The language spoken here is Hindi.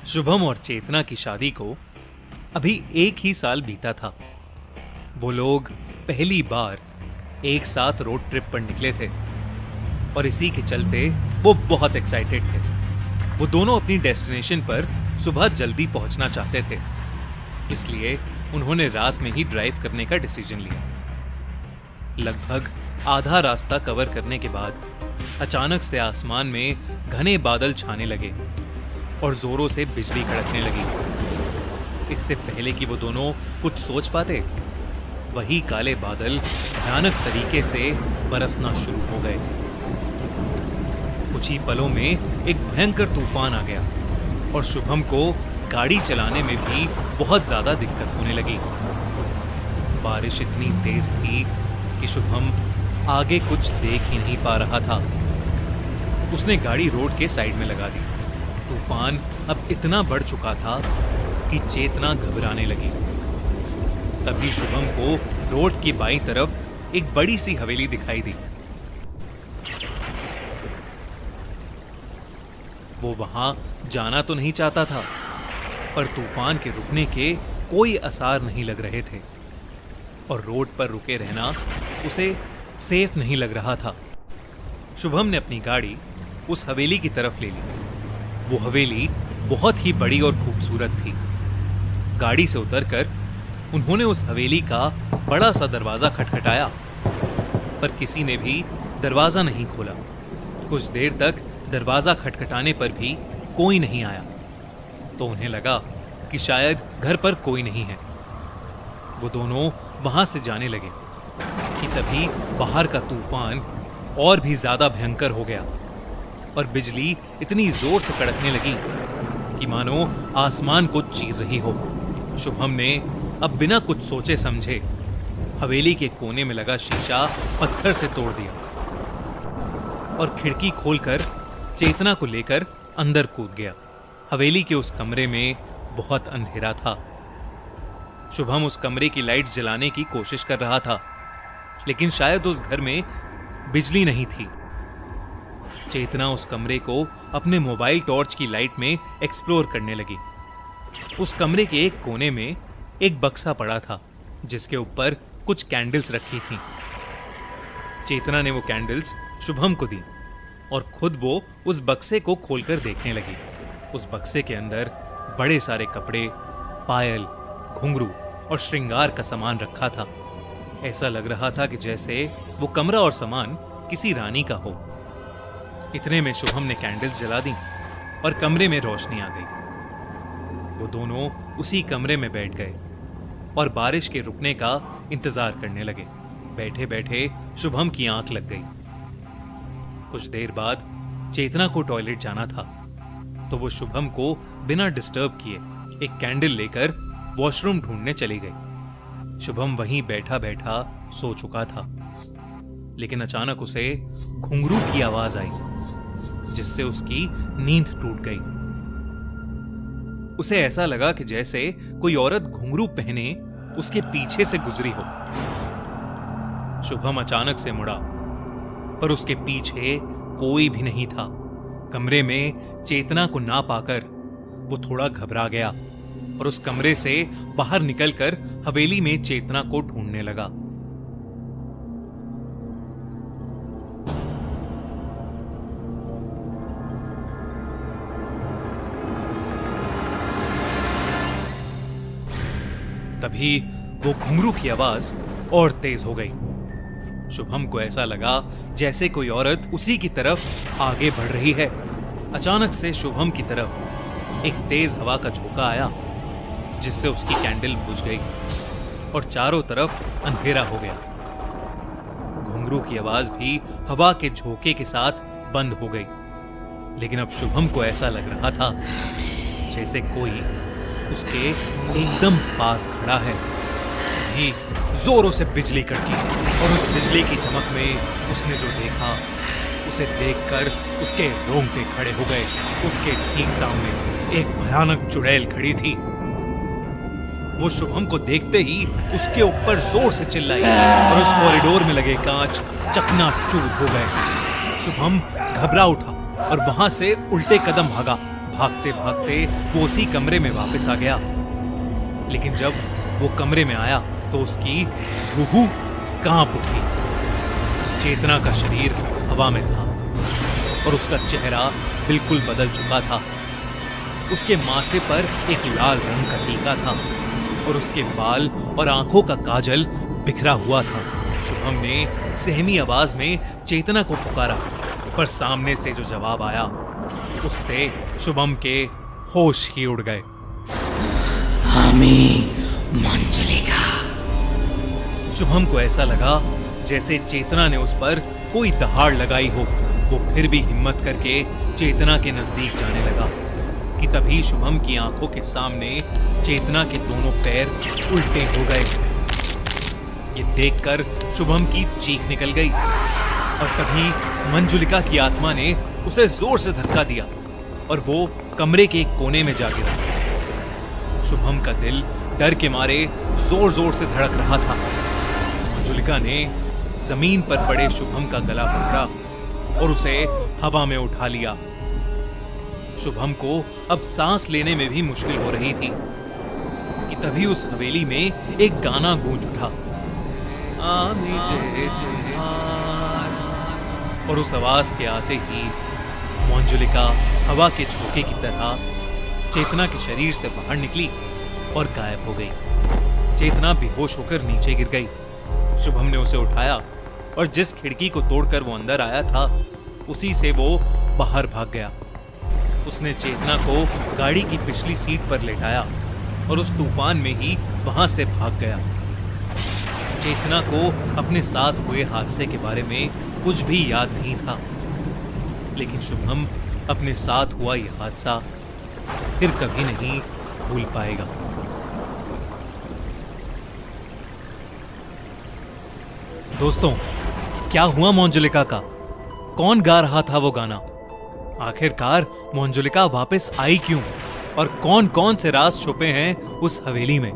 शुभम और चेतना की शादी को अभी 1 ही साल बीता था। वो लोग पहली बार एक साथ रोड ट्रिप पर निकले थे और इसी के चलते वो बहुत एक्साइटेड थे। वो दोनों अपनी डेस्टिनेशन पर सुबह जल्दी पहुंचना चाहते थे, इसलिए उन्होंने रात में ही ड्राइव करने का डिसीजन लिया। लगभग आधा रास्ता कवर करने के बाद अचानक से आसमान में घने बादल छाने लगे और जोरों से बिजली कड़कने लगी। इससे पहले कि वो दोनों कुछ सोच पाते, वही काले बादल भयानक तरीके से बरसना शुरू हो गए। कुछ ही पलों में एक भयंकर तूफान आ गया और शुभम को गाड़ी चलाने में भी बहुत ज्यादा दिक्कत होने लगी। बारिश इतनी तेज थी कि शुभम आगे कुछ देख ही नहीं पा रहा था। उसने गाड़ी रोड के साइड में लगा दी। तूफान अब इतना बढ़ चुका था कि चेतना घबराने लगी। तभी शुभम को रोड की बाईं तरफ एक बड़ी सी हवेली दिखाई दी। वो वहां जाना तो नहीं चाहता था, पर तूफान के रुकने के कोई आसार नहीं लग रहे थे और रोड पर रुके रहना उसे सेफ नहीं लग रहा था। शुभम ने अपनी गाड़ी उस हवेली की तरफ ले ली। वो हवेली बहुत ही बड़ी और खूबसूरत थी। गाड़ी से उतरकर उन्होंने उस हवेली का बड़ा सा दरवाजा खटखटाया, पर किसी ने भी दरवाजा नहीं खोला। कुछ देर तक दरवाजा खटखटाने पर भी कोई नहीं आया, तो उन्हें लगा कि शायद घर पर कोई नहीं है। वो दोनों वहां से जाने लगे कि तभी बाहर का तूफान और भी ज्यादा भयंकर हो गया और बिजली इतनी जोर से कड़कने लगी कि मानो आसमान को चीर रही हो। शुभम ने अब बिना कुछ सोचे समझे हवेली के कोने में लगा शीशा पत्थर से तोड़ दिया और खिड़की खोलकर चेतना को लेकर अंदर कूद गया। हवेली के उस कमरे में बहुत अंधेरा था। शुभम उस कमरे की लाइट जलाने की कोशिश कर रहा था, लेकिन शायद उस घर में बिजली नहीं थी। चेतना उस कमरे को अपने मोबाइल टॉर्च की लाइट में एक्सप्लोर करने लगी। उस कमरे के एक कोने में एक बक्सा पड़ा था, जिसके ऊपर कुछ कैंडल्स रखी थीं। चेतना ने वो कैंडल्स शुभम को दी और खुद वो उस बक्से को खोलकर देखने लगी। उस बक्से के अंदर बड़े सारे कपड़े, पायल, घुंघरू और श्रृंगार का सामान रखा था। ऐसा लग रहा था कि जैसे वो कमरा और सामान किसी रानी का हो। इतने में शुभम ने कैंडल्स जला दी और कमरे में रोशनी आ गई। वो दोनों उसी कमरे में बैठ गए और बारिश के रुकने का इंतजार करने लगे। बैठे बैठे शुभम की आंख लग गई। कुछ देर बाद चेतना को टॉयलेट जाना था, तो वो शुभम को बिना डिस्टर्ब किए एक कैंडल लेकर वॉशरूम ढूंढने चली गई। शुभम वहीं बैठा बैठा सो चुका था, लेकिन अचानक उसे घुंघरू की आवाज आई, जिससे उसकी नींद टूट गई। उसे ऐसा लगा कि जैसे कोई औरत घुंघरू पहने उसके पीछे से गुजरी हो। शुभम अचानक से मुड़ा, पर उसके पीछे कोई भी नहीं था। कमरे में चेतना को ना पाकर वो थोड़ा घबरा गया और उस कमरे से बाहर निकलकर हवेली में चेतना को ढूंढने लगा। तभी वो घुंघरू की आवाज और तेज हो गई। शुभम को ऐसा लगा जैसे कोई औरत उसी की तरफ आगे बढ़ रही है। अचानक से शुभम की तरफ एक तेज हवा का झोंका आया, जिससे उसकी कैंडल बुझ गई और चारों तरफ अंधेरा हो गया। घुंघरू की आवाज भी हवा के झोंके के साथ बंद हो गई, लेकिन अब शुभम को ऐसा लग रहा था जैसे कोई उसके एकदम पास खड़ा है। वहीं जोरों से बिजली कड़की और उस बिजली की चमक में उसने जो देखा, उसे देखकर उसके रोंगटे खड़े हो गए। उसके ठीक सामने एक भयानक चुड़ैल खड़ी थी। वो शुभम को देखते ही उसके ऊपर जोर से चिल्लाई और उस कॉरिडोर में लगे कांच चकनाचूर हो गए। शुभम घबरा उठा और वहां से उल्टे कदम भागा। भागते भागते वो उसी कमरे में वापस आ गया। लेकिन जब वो कमरे में आया तो उसकी रूह कांप उठी। चेतना का शरीर हवा में था और उसका चेहरा बिल्कुल बदल चुका था। उसके माथे पर एक लाल रंग का टीका था और उसके बाल और आंखों का काजल बिखरा हुआ था। शुभम ने सहमी आवाज में चेतना को पुकारा, पर सामने से जो जवाब आया उससे शुभम के होश ही उड़ गए। हमें मंजुलिका। शुभम को ऐसा लगा जैसे चेतना ने उस पर कोई दहाड़ लगाई हो। वो फिर भी हिम्मत करके चेतना के नजदीक जाने लगा कि तभी शुभम की आंखों के सामने चेतना के दोनों पैर उल्टे हो गए। ये देखकर शुभम की चीख निकल गई और तभी मंजुलिका की आत्मा ने उसे जोर से धक्का दिया और वो कमरे के एक कोने में जा गिरा। शुभम का दिल डर के मारे जोर जोर से धड़क रहा था। मंजुलिका ने जमीन पर पड़े शुभम का गला पकड़ा और उसे हवा में उठा लिया। शुभम को अब सांस लेने में भी मुश्किल हो रही थी कि तभी उस हवेली में एक गाना गूंज उठा, और उस आवाज के आते ही मंजुलिका हवा के झोंके की तरह चेतना के शरीर से बाहर निकली और गायब हो गई। चेतना बेहोश होकर नीचे गिर गई। शुभम ने उसे उठाया और जिस खिड़की को तोड़कर वो अंदर आया था उसी से वो बाहर भाग गया। उसने चेतना को गाड़ी की पिछली सीट पर लेटाया और उस तूफान में ही वहां से भाग गया। चेतना को अपने साथ हुए हादसे के बारे में कुछ भी याद नहीं था, लेकिन शुभम अपने साथ हुआ यह हादसा फिर कभी नहीं भूल पाएगा। दोस्तों, क्या हुआ मंजुलिका का? कौन गा रहा था वो गाना? आखिरकार मंजुलिका वापस आई क्यों? और कौन कौन से राज छुपे हैं उस हवेली में?